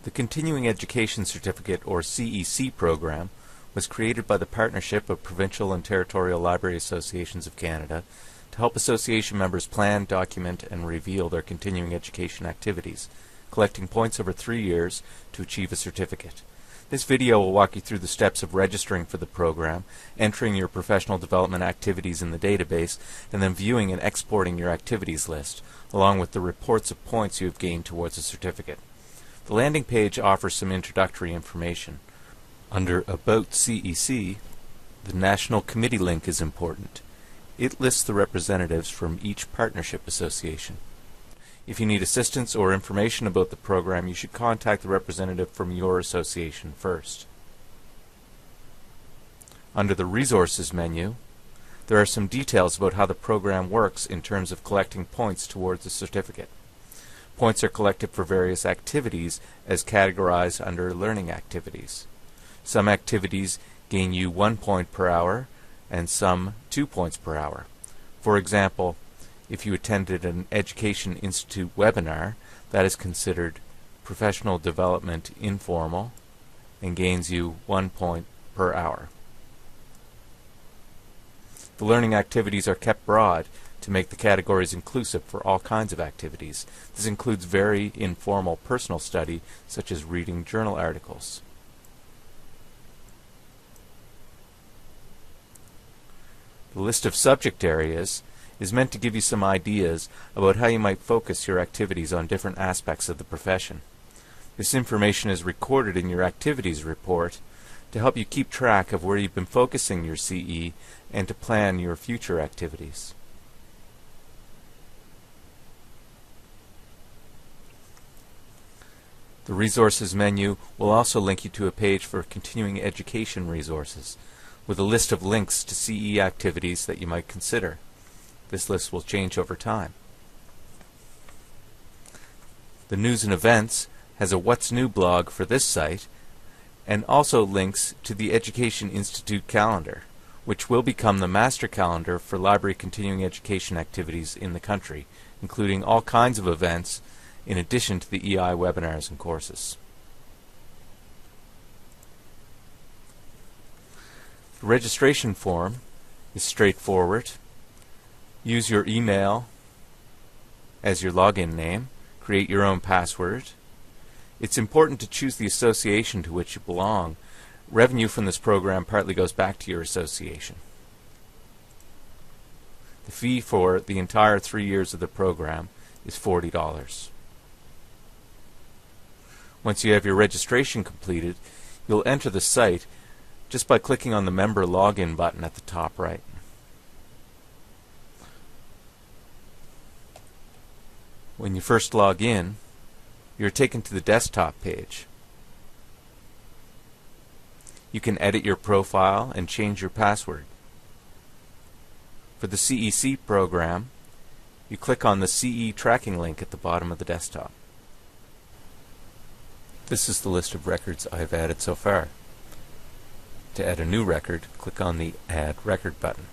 The Continuing Education Certificate, or CEC program, was created by the Partnership of Provincial and Territorial Library Associations of Canada to help association members plan, document, and reveal their continuing education activities, collecting points over 3 years to achieve a certificate. This video will walk you through the steps of registering for the program, entering your professional development activities in the database, and then viewing and exporting your activities list, along with the reports of points you have gained towards a certificate. The landing page offers some introductory information. Under About CEC, the National Committee link is important. It lists the representatives from each partnership association. If you need assistance or information about the program, you should contact the representative from your association first. Under the Resources menu, there are some details about how the program works in terms of collecting points towards a certificate. Points are collected for various activities as categorized under Learning Activities. Some activities gain you 1 point per hour and some 2 points per hour. For example, if you attended an Education Institute webinar, that is considered professional development informal and gains you 1 point per hour. The learning activities are kept broad to make the categories inclusive for all kinds of activities. This includes very informal personal study, such as reading journal articles. The list of subject areas is meant to give you some ideas about how you might focus your activities on different aspects of the profession. This information is recorded in your activities report to help you keep track of where you've been focusing your CE and to plan your future activities. The Resources menu will also link you to a page for continuing education resources, with a list of links to CE activities that you might consider. This list will change over time. The News and Events has a What's New blog for this site, and also links to the Education Institute calendar, which will become the master calendar for library continuing education activities in the country, including all kinds of events in addition to the EI webinars and courses. The registration form is straightforward. Use your email as your login name. Create your own password. It's important to choose the association to which you belong. Revenue from this program partly goes back to your association. The fee for the entire 3 years of the program is $40. Once you have your registration completed, you'll enter the site just by clicking on the Member Login button at the top right. When you first log in, you're taken to the desktop page. You can edit your profile and change your password. For the CEC program, you click on the CE tracking link at the bottom of the desktop. This is the list of records I've added so far. To add a new record, click on the Add Record button.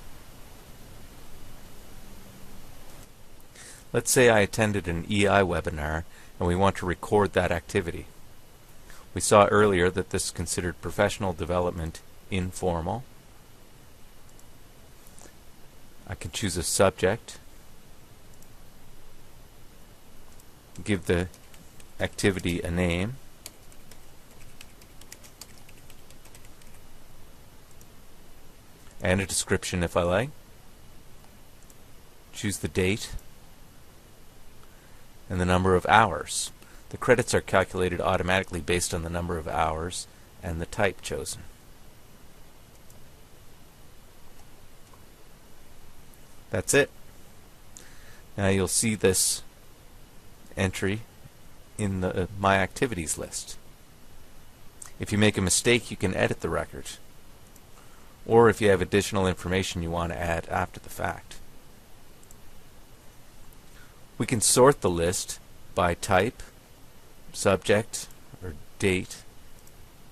Let's say I attended an EI webinar and we want to record that activity. We saw earlier that this is considered professional development informal. I can choose a subject, give the activity a name, and a description if I like. Choose the date and the number of hours. The credits are calculated automatically based on the number of hours and the type chosen. That's it. Now you'll see this entry in the My Activities list. If you make a mistake, you can edit the record, or if you have additional information you want to add after the fact. We can sort the list by type, subject, or date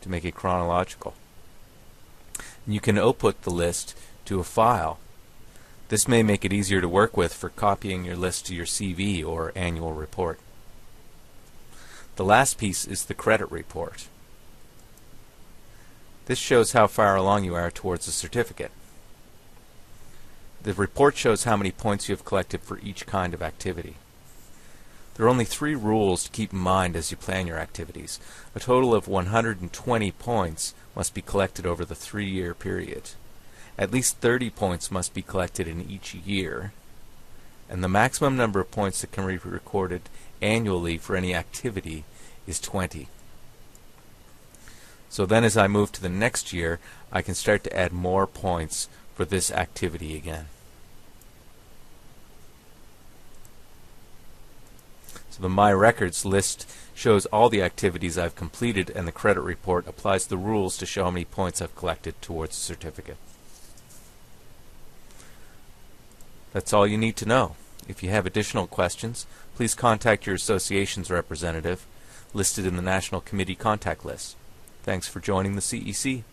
to make it chronological. And you can output the list to a file. This may make it easier to work with for copying your list to your CV or annual report. The last piece is the credit report. This shows how far along you are towards a certificate. The report shows how many points you have collected for each kind of activity. There are only 3 rules to keep in mind as you plan your activities. A total of 120 points must be collected over the 3-year period. At least 30 points must be collected in each year. And the maximum number of points that can be recorded annually for any activity is 20. So then as I move to the next year, I can start to add more points for this activity again. So the My Records list shows all the activities I've completed, and the credit report applies the rules to show how many points I've collected towards a certificate. That's all you need to know. If you have additional questions, please contact your association's representative listed in the National Committee contact list. Thanks for joining the CEC.